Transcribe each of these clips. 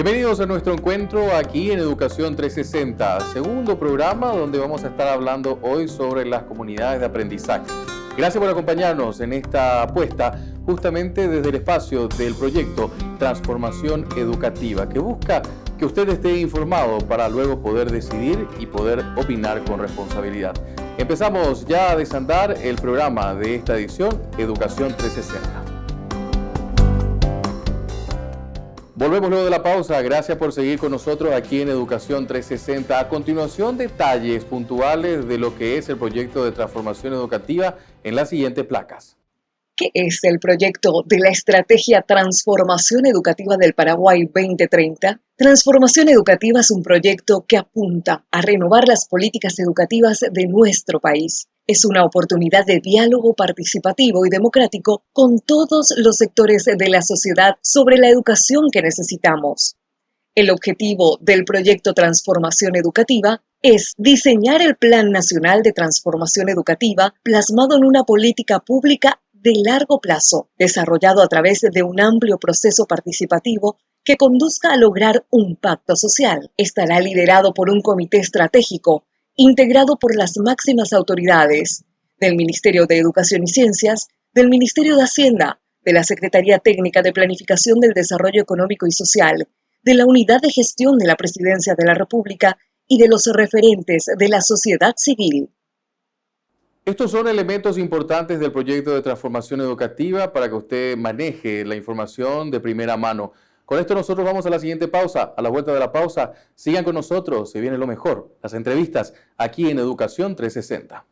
Bienvenidos a nuestro encuentro aquí en Educación 360, segundo programa donde vamos a estar hablando hoy sobre las comunidades de aprendizaje. Gracias por acompañarnos en esta apuesta justamente desde el espacio del proyecto Transformación Educativa, que busca que usted esté informado para luego poder decidir y poder opinar con responsabilidad. Empezamos ya a desandar el programa de esta edición, Educación 360. Volvemos luego de la pausa. Gracias por seguir con nosotros aquí en Educación 360. A continuación, detalles puntuales de lo que es el proyecto de transformación educativa en las siguientes placas. ¿Qué es el proyecto de la Estrategia Transformación Educativa del Paraguay 2030? Transformación Educativa es un proyecto que apunta a renovar las políticas educativas de nuestro país. Es una oportunidad de diálogo participativo y democrático con todos los sectores de la sociedad sobre la educación que necesitamos. El objetivo del proyecto Transformación Educativa es diseñar el Plan Nacional de Transformación Educativa plasmado en una política pública de largo plazo, desarrollado a través de un amplio proceso participativo que conduzca a lograr un pacto social. Estará liderado por un comité estratégico integrado por las máximas autoridades del Ministerio de Educación y Ciencias, del Ministerio de Hacienda, de la Secretaría Técnica de Planificación del Desarrollo Económico y Social, de la Unidad de Gestión de la Presidencia de la República y de los referentes de la sociedad civil. Estos son elementos importantes del proyecto de transformación educativa para que usted maneje la información de primera mano. Con esto nosotros vamos a la siguiente pausa. A la vuelta de la pausa, sigan con nosotros, se viene lo mejor, las entrevistas aquí en Educación 360.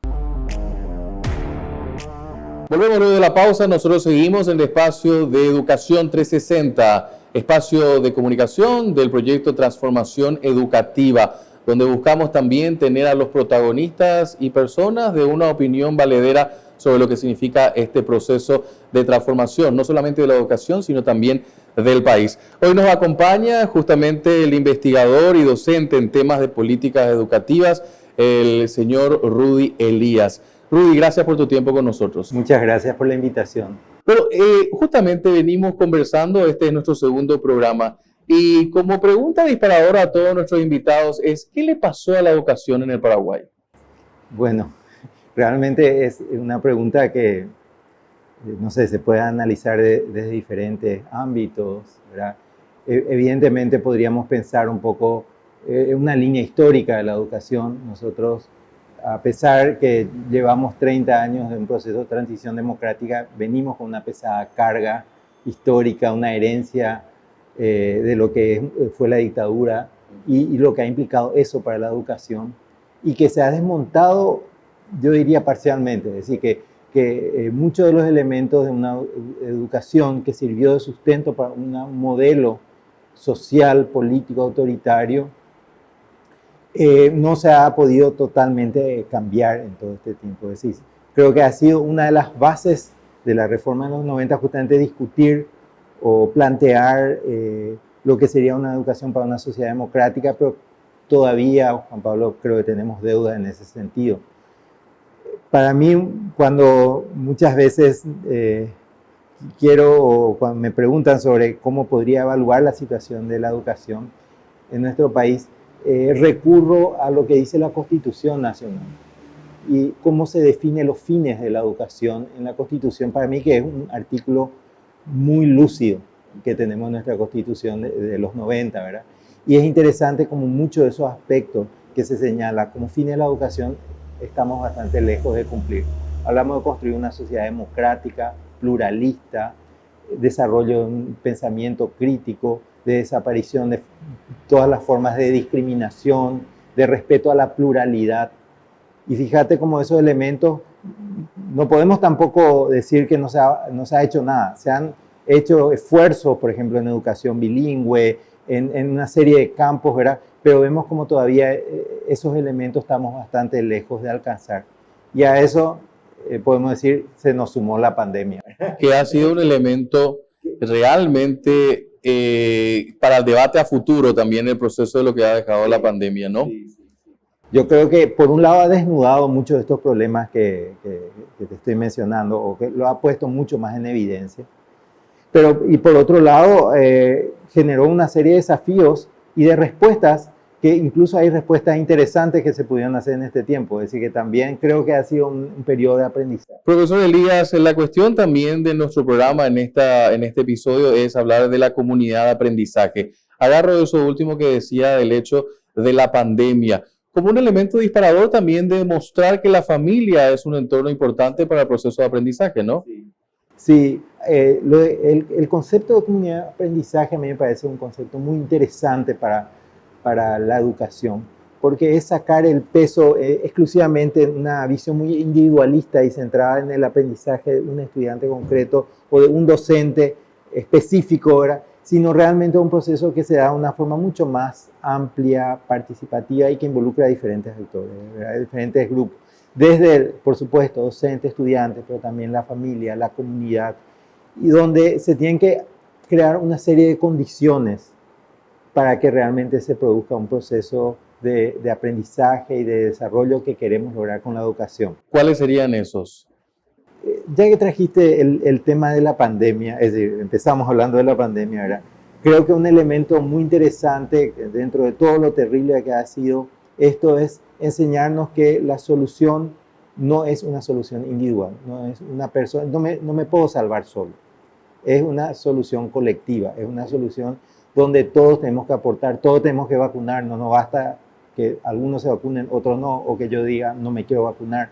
Volvemos luego de la pausa, nosotros seguimos en el espacio de Educación 360, espacio de comunicación del proyecto Transformación Educativa, donde buscamos también tener a los protagonistas y personas de una opinión valedera sobre lo que significa este proceso de transformación, no solamente de la educación, sino también del país. Hoy nos acompaña justamente el investigador y docente en temas de políticas educativas, el señor Rudy Elías. Rudy, gracias por tu tiempo con nosotros. Muchas gracias por la invitación. Pero justamente venimos conversando, este es nuestro segundo programa, y como pregunta disparadora a todos nuestros invitados es, ¿qué le pasó a la educación en el Paraguay? Bueno, realmente es una pregunta que, no sé, se puede analizar desde diferentes ámbitos, ¿verdad? Evidentemente podríamos pensar un poco en una línea histórica de la educación. Nosotros, a pesar que llevamos 30 años de un proceso de transición democrática, venimos con una pesada carga histórica, una herencia de lo que fue la dictadura y lo que ha implicado eso para la educación, y que se ha desmontado, yo diría parcialmente, es decir, que muchos de los elementos de una educación que sirvió de sustento para un modelo social, político, autoritario, no se ha podido totalmente cambiar en todo este tiempo. Es decir, creo que ha sido una de las bases de la reforma de los 90 justamente discutir o plantear lo que sería una educación para una sociedad democrática, pero todavía, Juan Pablo, creo que tenemos deuda en ese sentido. Para mí, cuando muchas veces o cuando me preguntan sobre cómo podría evaluar la situación de la educación en nuestro país, recurro a lo que dice la Constitución Nacional y cómo se definen los fines de la educación en la Constitución. Para mí, que es un artículo muy lúcido que tenemos en nuestra Constitución de los 90, ¿verdad? Y es interesante como muchos de esos aspectos que se señala como fines de la educación estamos bastante lejos de cumplir. Hablamos de construir una sociedad democrática, pluralista, desarrollo de un pensamiento crítico, de desaparición de todas las formas de discriminación, de respeto a la pluralidad. Y fíjate cómo esos elementos, no podemos tampoco decir que no se ha hecho nada. Se han hecho esfuerzos, por ejemplo, en educación bilingüe, en una serie de campos, ¿verdad? Pero vemos como todavía esos elementos estamos bastante lejos de alcanzar. Y a eso, podemos decir, se nos sumó la pandemia. Que ha sido un elemento realmente para el debate a futuro también el proceso de lo que ha dejado la pandemia, ¿no? Sí. Yo creo que por un lado ha desnudado muchos de estos problemas que te estoy mencionando, o que lo ha puesto mucho más en evidencia. Pero, y por otro lado, generó una serie de desafíos y de respuestas, que incluso hay respuestas interesantes que se pudieron hacer en este tiempo. Es decir, que también creo que ha sido un periodo de aprendizaje. Profesor Elías, la cuestión también de nuestro programa en este episodio es hablar de la comunidad de aprendizaje. Agarro eso último que decía del hecho de la pandemia, como un elemento disparador también de mostrar que la familia es un entorno importante para el proceso de aprendizaje, ¿no? Sí, el concepto de comunidad de aprendizaje a mí me parece un concepto muy interesante para la educación, porque es sacar el peso exclusivamente en una visión muy individualista y centrada en el aprendizaje de un estudiante concreto o de un docente específico, ¿verdad? Sino realmente un proceso que se da de una forma mucho más amplia, participativa y que involucra a diferentes actores, ¿verdad? Diferentes grupos. Desde, por supuesto, docentes, estudiantes, pero también la familia, la comunidad, y donde se tienen que crear una serie de condiciones para que realmente se produzca un proceso de aprendizaje y de desarrollo que queremos lograr con la educación. ¿Cuáles serían esos? Ya que trajiste el tema de la pandemia, es decir, empezamos hablando de la pandemia, ¿verdad? Creo que un elemento muy interesante dentro de todo lo terrible que ha sido esto es enseñarnos que la solución no es una solución individual, no es una persona, no me puedo salvar solo, es una solución colectiva, es una solución donde todos tenemos que aportar, todos tenemos que vacunarnos, no basta que algunos se vacunen, otros no, o que yo diga no me quiero vacunar.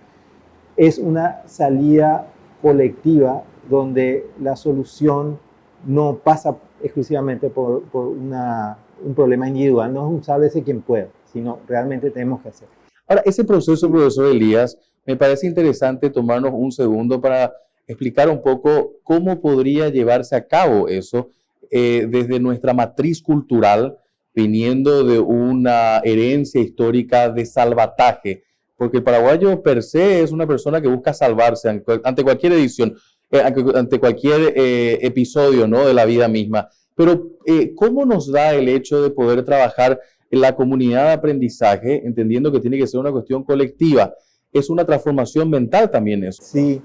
Es una salida colectiva donde la solución no pasa exclusivamente por un problema individual, no es un sálvese quien pueda, sino realmente tenemos que hacer. Ahora, ese proceso, profesor Elías, me parece interesante tomarnos un segundo para explicar un poco cómo podría llevarse a cabo eso desde nuestra matriz cultural, viniendo de una herencia histórica de salvataje, porque el paraguayo per se es una persona que busca salvarse ante cualquier edición, ante cualquier episodio, ¿no?, de la vida misma. Pero, ¿cómo nos da el hecho de poder trabajar en la comunidad de aprendizaje, entendiendo que tiene que ser una cuestión colectiva? Es una transformación mental también eso. Sí,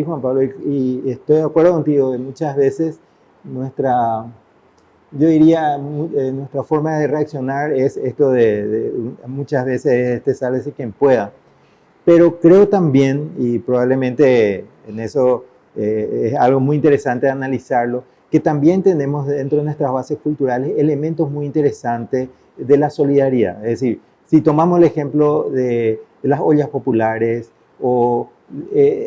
Juan Pablo, y estoy de acuerdo contigo. Muchas veces nuestra forma de reaccionar es esto muchas veces sálvese quien pueda. Pero creo también, y probablemente en eso es algo muy interesante de analizarlo, que también tenemos dentro de nuestras bases culturales elementos muy interesantes de la solidaridad. Es decir, si tomamos el ejemplo de las ollas populares o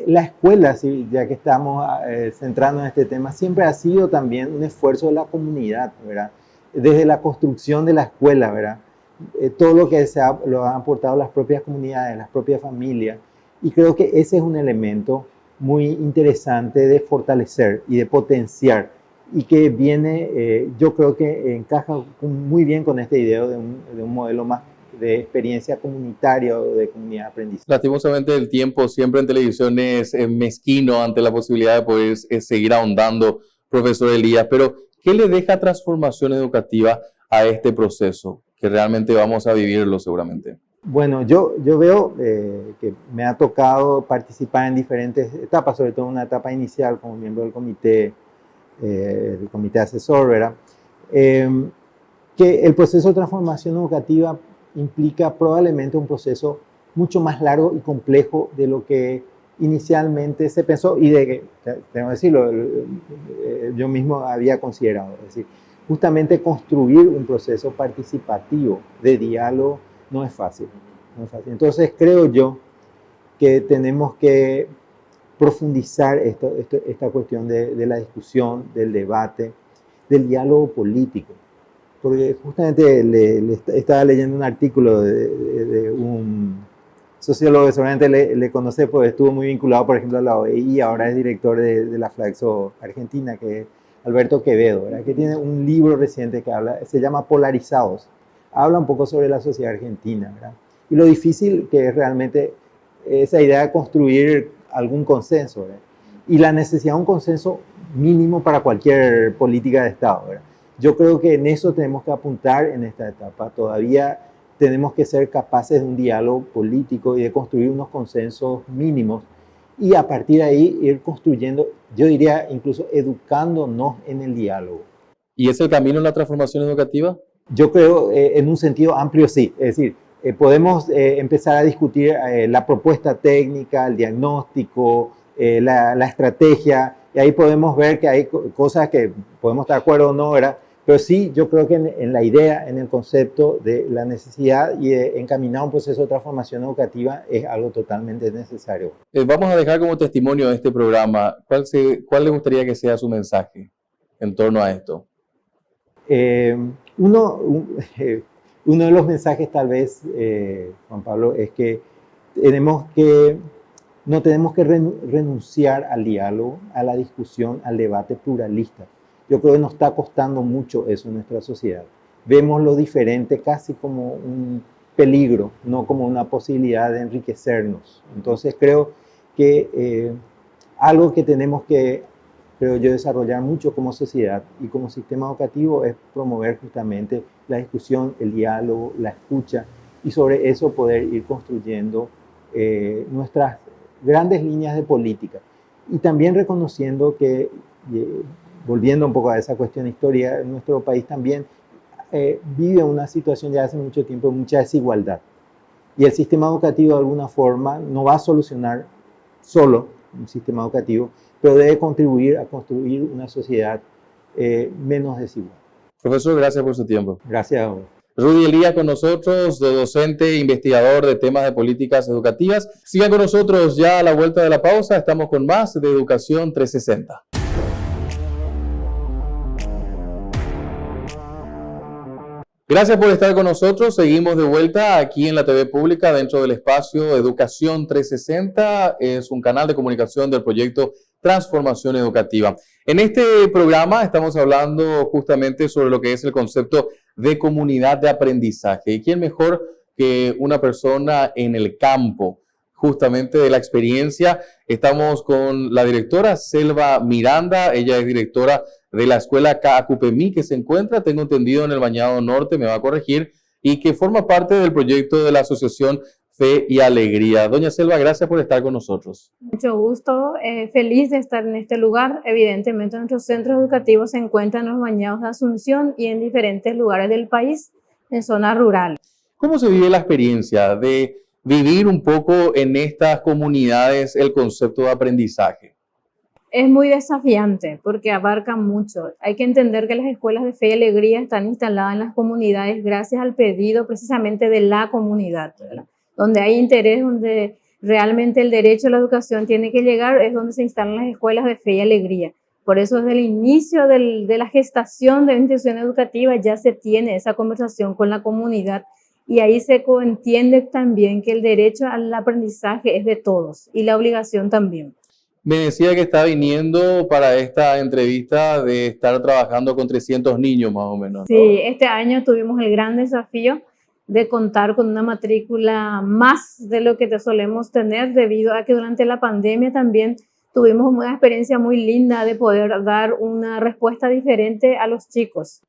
la escuela, ya que estamos centrando en este tema, siempre ha sido también un esfuerzo de la comunidad, ¿verdad? Desde la construcción de la escuela, ¿verdad? Todo lo que lo han aportado las propias comunidades, las propias familias, y creo que ese es un elemento muy interesante de fortalecer y de potenciar, y que viene, yo creo que encaja muy bien con esta idea de un modelo más de experiencia comunitaria o de comunidad de aprendizaje. Lastimosamente el tiempo siempre en televisión es mezquino ante la posibilidad de poder seguir ahondando, profesor Elías, pero ¿qué le deja transformación educativa a este proceso? Que realmente vamos a vivirlo seguramente. Bueno, yo veo que me ha tocado participar en diferentes etapas, sobre todo en una etapa inicial como miembro del comité asesor, ¿verdad? Que el proceso de transformación educativa implica probablemente un proceso mucho más largo y complejo de lo que inicialmente se pensó y de que, tengo que decirlo, yo mismo había considerado. Es decir, justamente construir un proceso participativo de diálogo no es fácil. No es fácil. Entonces creo yo que tenemos que profundizar esta cuestión de la discusión, del debate, del diálogo político. Porque justamente estaba leyendo un artículo de un sociólogo que seguramente le conoce, porque estuvo muy vinculado, por ejemplo, a la OEI, ahora es director de la Flaxo Argentina, que es Alberto Quevedo, ¿verdad? Que tiene un libro reciente que se llama Polarizados. Habla un poco sobre la sociedad argentina, ¿verdad? Y lo difícil que es realmente esa idea de construir algún consenso, ¿verdad? Y la necesidad de un consenso mínimo para cualquier política de Estado, ¿verdad? Yo creo que en eso tenemos que apuntar en esta etapa. Todavía tenemos que ser capaces de un diálogo político y de construir unos consensos mínimos. y a partir de ahí ir construyendo, yo diría incluso educándonos en el diálogo. ¿Y es el camino en la transformación educativa? Yo creo en un sentido amplio sí, es decir, podemos empezar a discutir la propuesta técnica, el diagnóstico, la estrategia, y ahí podemos ver que hay cosas que podemos estar de acuerdo o no, ¿verdad? Pero sí, yo creo que en la idea, en el concepto de la necesidad y de encaminar un proceso de transformación educativa es algo totalmente necesario. Vamos a dejar como testimonio de este programa, ¿cuál le gustaría que sea su mensaje en torno a esto? Uno de los mensajes tal vez, Juan Pablo, es que no tenemos que renunciar al diálogo, a la discusión, al debate pluralista. Yo creo que nos está costando mucho eso en nuestra sociedad. Vemos lo diferente casi como un peligro, no como una posibilidad de enriquecernos. Entonces creo que algo que tenemos que, creo yo, desarrollar mucho como sociedad y como sistema educativo es promover justamente la discusión, el diálogo, la escucha y sobre eso poder ir construyendo nuestras grandes líneas de política. Y también reconociendo que, volviendo un poco a esa cuestión histórica, nuestro país también vive una situación ya hace mucho tiempo de mucha desigualdad. Y el sistema educativo de alguna forma no va a solucionar solo un sistema educativo, pero debe contribuir a construir una sociedad menos desigual. Profesor, gracias por su tiempo. Gracias a vos. Rudy Elías con nosotros, docente e investigador de temas de políticas educativas. Sigan con nosotros ya a la vuelta de la pausa. Estamos con más de Educación 360. Gracias por estar con nosotros. Seguimos de vuelta aquí en la TV Pública dentro del espacio Educación 360. Es un canal de comunicación del proyecto Transformación Educativa. En este programa estamos hablando justamente sobre lo que es el concepto de comunidad de aprendizaje. ¿Y quién mejor que una persona en el campo, justamente de la experiencia? Estamos con la directora Selva Miranda. Ella es directora de la escuela CACUPEMI, que se encuentra, tengo entendido, en el Bañado Norte, me va a corregir, y que forma parte del proyecto de la Asociación Fe y Alegría. Doña Selva, gracias por estar con nosotros. Mucho gusto, feliz de estar en este lugar. Evidentemente nuestros centros educativos se encuentran en los Bañados de Asunción y en diferentes lugares del país, en zona rural. ¿Cómo se vive la experiencia de vivir un poco en estas comunidades el concepto de aprendizaje? Es muy desafiante porque abarca mucho. Hay que entender que las escuelas de fe y alegría están instaladas en las comunidades gracias al pedido precisamente de la comunidad, ¿verdad? Donde hay interés, donde realmente el derecho a la educación tiene que llegar, es donde se instalan las escuelas de fe y alegría. Por eso desde el inicio de la gestación de la institución educativa ya se tiene esa conversación con la comunidad y ahí se entiende también que el derecho al aprendizaje es de todos y la obligación también. Me decía que está viniendo para esta entrevista de estar trabajando con 300 niños más o menos, ¿no? Sí, este año tuvimos el gran desafío de contar con una matrícula más de lo que solemos tener debido a que durante la pandemia también tuvimos una experiencia muy linda de poder dar una respuesta diferente a los chicos.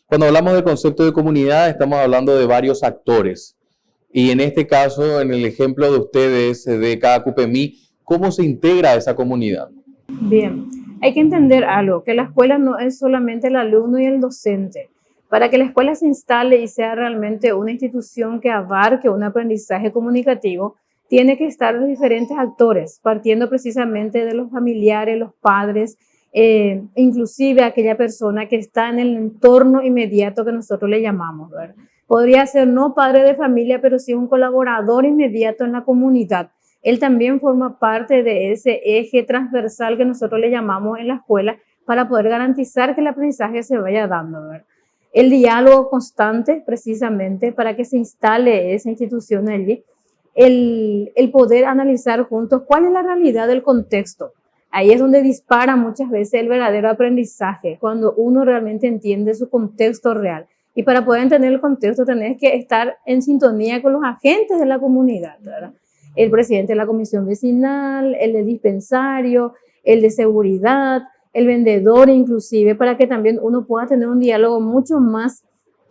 Cuando hablamos del concepto de comunidad estamos hablando de varios actores y en este caso, en el ejemplo de ustedes de CACUPEMI, ¿cómo se integra esa comunidad? Bien, hay que entender algo, que la escuela no es solamente el alumno y el docente. Para que la escuela se instale y sea realmente una institución que abarque un aprendizaje comunicativo, tiene que estar los diferentes actores, partiendo precisamente de los familiares, los padres, inclusive aquella persona que está en el entorno inmediato que nosotros le llamamos, ¿verdad? Podría ser no padre de familia, pero sí un colaborador inmediato en la comunidad. Él también forma parte de ese eje transversal que nosotros le llamamos en la escuela para poder garantizar que el aprendizaje se vaya dando, ¿verdad? El diálogo constante, precisamente, para que se instale esa institución allí, el poder analizar juntos cuál es la realidad del contexto. Ahí es donde dispara muchas veces el verdadero aprendizaje, cuando uno realmente entiende su contexto real. Y para poder entender el contexto tenés que estar en sintonía con los agentes de la comunidad, ¿verdad? El presidente de la comisión vecinal, el de dispensario, el de seguridad, el vendedor inclusive, para que también uno pueda tener un diálogo mucho más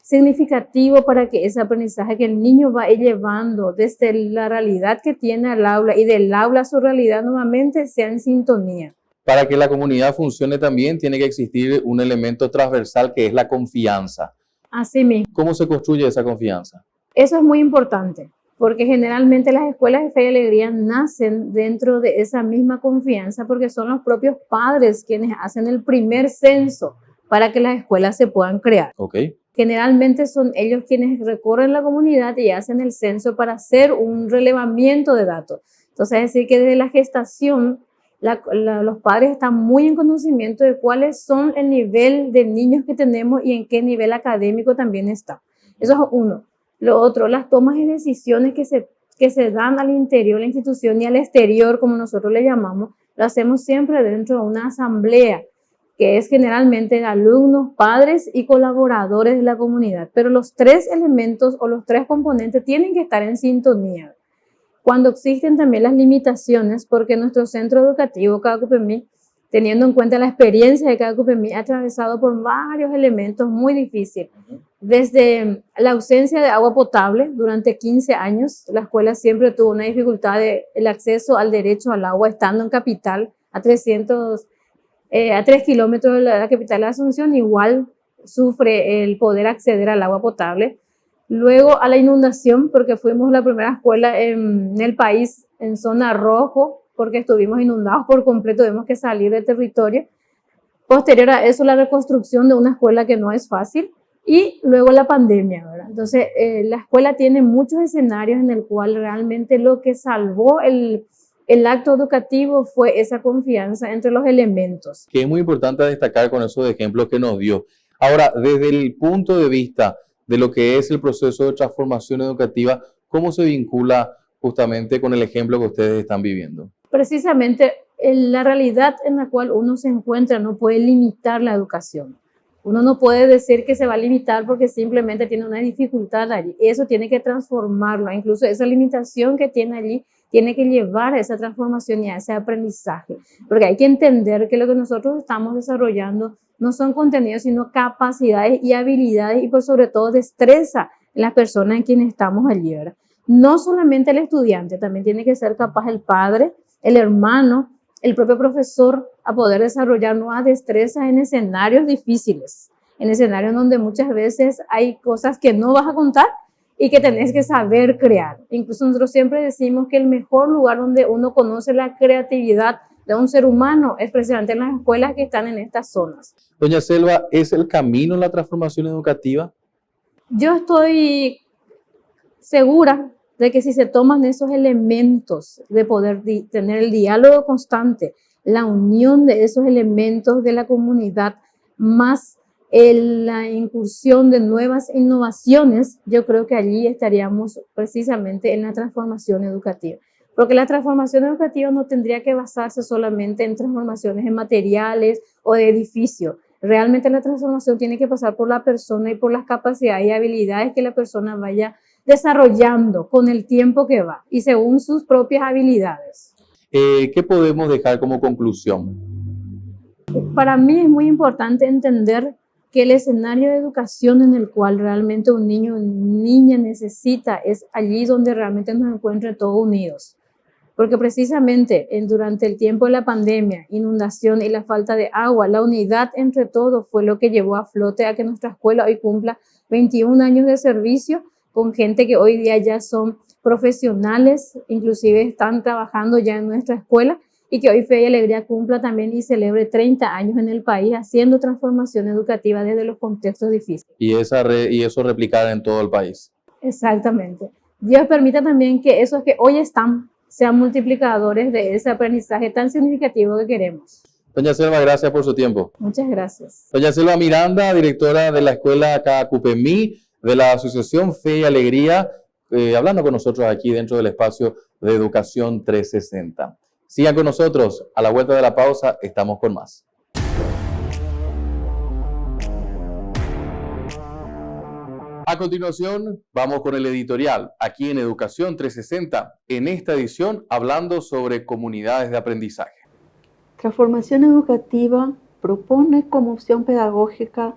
significativo para que ese aprendizaje que el niño va llevando desde la realidad que tiene al aula y del aula a su realidad nuevamente sea en sintonía. Para que la comunidad funcione también tiene que existir un elemento transversal que es la confianza. Así mismo. ¿Cómo se construye esa confianza? Eso es muy importante, porque generalmente las escuelas de fe y alegría nacen dentro de esa misma confianza, porque son los propios padres quienes hacen el primer censo para que las escuelas se puedan crear. Okay. Generalmente son ellos quienes recorren la comunidad y hacen el censo para hacer un relevamiento de datos. Entonces, es decir, que desde la gestación los padres están muy en conocimiento de cuáles son el nivel de niños que tenemos y en qué nivel académico también está. Eso es uno. Lo otro, las tomas de decisiones que se dan al interior de la institución y al exterior, como nosotros le llamamos, lo hacemos siempre dentro de una asamblea, que es generalmente de alumnos, padres y colaboradores de la comunidad. Pero los tres elementos o los tres componentes tienen que estar en sintonía. Cuando existen también las limitaciones, porque nuestro centro educativo, CACUPEMI, teniendo en cuenta la experiencia de CACUPEMI, ha atravesado por varios elementos muy difíciles. Desde la ausencia de agua potable durante 15 años, la escuela siempre tuvo una dificultad del acceso al derecho al agua, estando en capital, a 3 kilómetros de la capital de Asunción, igual sufre el poder acceder al agua potable. Luego a la inundación, porque fuimos la primera escuela en el país en zona rojo, porque estuvimos inundados por completo, tuvimos que salir del territorio. Posterior a eso, la reconstrucción de una escuela que no es fácil, y luego la pandemia, ¿verdad? Entonces, la escuela tiene muchos escenarios en el cual realmente lo que salvó el acto educativo fue esa confianza entre los elementos. Que es muy importante destacar con esos ejemplos que nos dio. Ahora, desde el punto de vista de lo que es el proceso de transformación educativa, ¿cómo se vincula justamente con el ejemplo que ustedes están viviendo? Precisamente la realidad en la cual uno se encuentra no puede limitar la educación. Uno no puede decir que se va a limitar porque simplemente tiene una dificultad allí. Eso tiene que transformarlo. Incluso esa limitación que tiene allí tiene que llevar a esa transformación y a ese aprendizaje. Porque hay que entender que lo que nosotros estamos desarrollando no son contenidos, sino capacidades y habilidades y por sobre todo destreza en las personas en quienes estamos allí, ¿verdad? No solamente el estudiante, también tiene que ser capaz el padre, el hermano, el propio profesor a poder desarrollar nuevas destrezas en escenarios difíciles, en escenarios donde muchas veces hay cosas que no vas a contar y que tenés que saber crear. Incluso nosotros siempre decimos que el mejor lugar donde uno conoce la creatividad de un ser humano es precisamente en las escuelas que están en estas zonas. Doña Selva, ¿es el camino la transformación educativa? Yo estoy segura de que si se toman esos elementos de poder tener el diálogo constante, la unión de esos elementos de la comunidad, más la incursión de nuevas innovaciones, yo creo que allí estaríamos precisamente en la transformación educativa. Porque la transformación educativa no tendría que basarse solamente en transformaciones en materiales o de edificios. Realmente la transformación tiene que pasar por la persona y por las capacidades y habilidades que la persona vaya desarrollando con el tiempo que va y según sus propias habilidades. ¿Qué podemos dejar como conclusión? Para mí es muy importante entender que el escenario de educación en el cual realmente un niño o niña necesita es allí donde realmente nos encuentren todos unidos. Porque precisamente durante el tiempo de la pandemia, inundación y la falta de agua, la unidad entre todos fue lo que llevó a flote a que nuestra escuela hoy cumpla 21 años de servicio, con gente que hoy día ya son profesionales, inclusive están trabajando ya en nuestra escuela, y que hoy Fe y Alegría cumpla también y celebre 30 años en el país haciendo transformación educativa desde los contextos difíciles. Y eso replicar en todo el país. Exactamente. Dios permita también que esos que hoy están sean multiplicadores de ese aprendizaje tan significativo que queremos. Doña Selva, gracias por su tiempo. Muchas gracias. Doña Selva Miranda, directora de la escuela CACUPEMI, de la Asociación Fe y Alegría, hablando con nosotros aquí dentro del espacio de Educación 360. Sigan con nosotros, a la vuelta de la pausa estamos con más. A continuación, vamos con el editorial, aquí en Educación 360, en esta edición hablando sobre comunidades de aprendizaje. Transformación educativa propone como opción pedagógica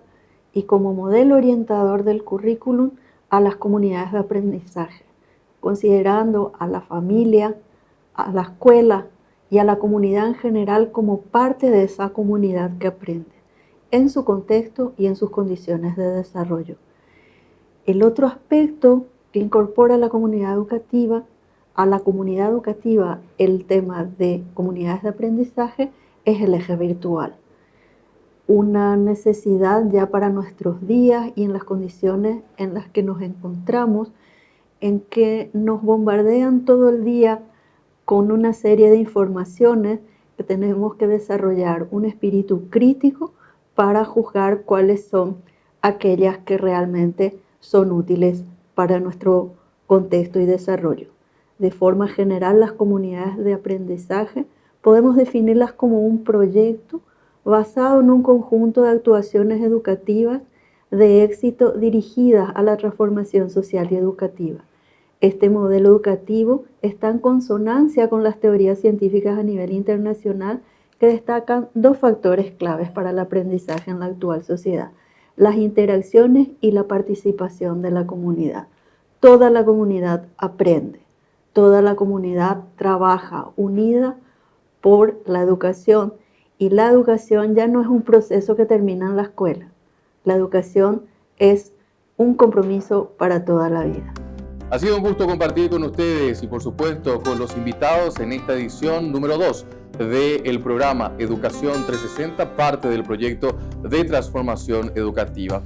y como modelo orientador del currículum a las comunidades de aprendizaje, considerando a la familia, a la escuela y a la comunidad en general como parte de esa comunidad que aprende, en su contexto y en sus condiciones de desarrollo. El otro aspecto que incorpora a la comunidad educativa, el tema de comunidades de aprendizaje, es el eje virtual. Una necesidad ya para nuestros días y en las condiciones en las que nos encontramos, en que nos bombardean todo el día con una serie de informaciones que tenemos que desarrollar un espíritu crítico para juzgar cuáles son aquellas que realmente son útiles para nuestro contexto y desarrollo. De forma general, las comunidades de aprendizaje podemos definirlas como un proyecto basado en un conjunto de actuaciones educativas de éxito dirigidas a la transformación social y educativa. Este modelo educativo está en consonancia con las teorías científicas a nivel internacional que destacan dos factores claves para el aprendizaje en la actual sociedad: las interacciones y la participación de la comunidad. Toda la comunidad aprende, toda la comunidad trabaja unida por la educación, y la educación ya no es un proceso que termina en la escuela. La educación es un compromiso para toda la vida. Ha sido un gusto compartir con ustedes y por supuesto con los invitados en esta edición número 2 del programa Educación 360, parte del proyecto de transformación educativa.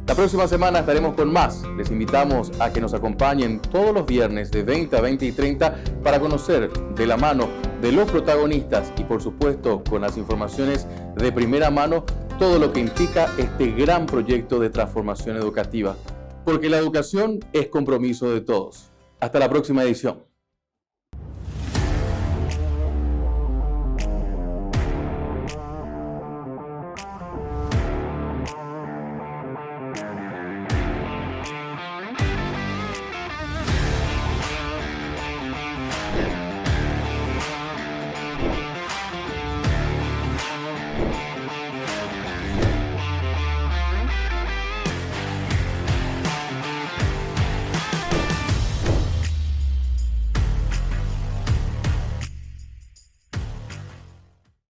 La próxima semana estaremos con más. Les invitamos a que nos acompañen todos los viernes de 20 a 20 y 30 para conocer de la mano de los protagonistas y por supuesto con las informaciones de primera mano todo lo que implica este gran proyecto de transformación educativa. Porque la educación es compromiso de todos. Hasta la próxima edición.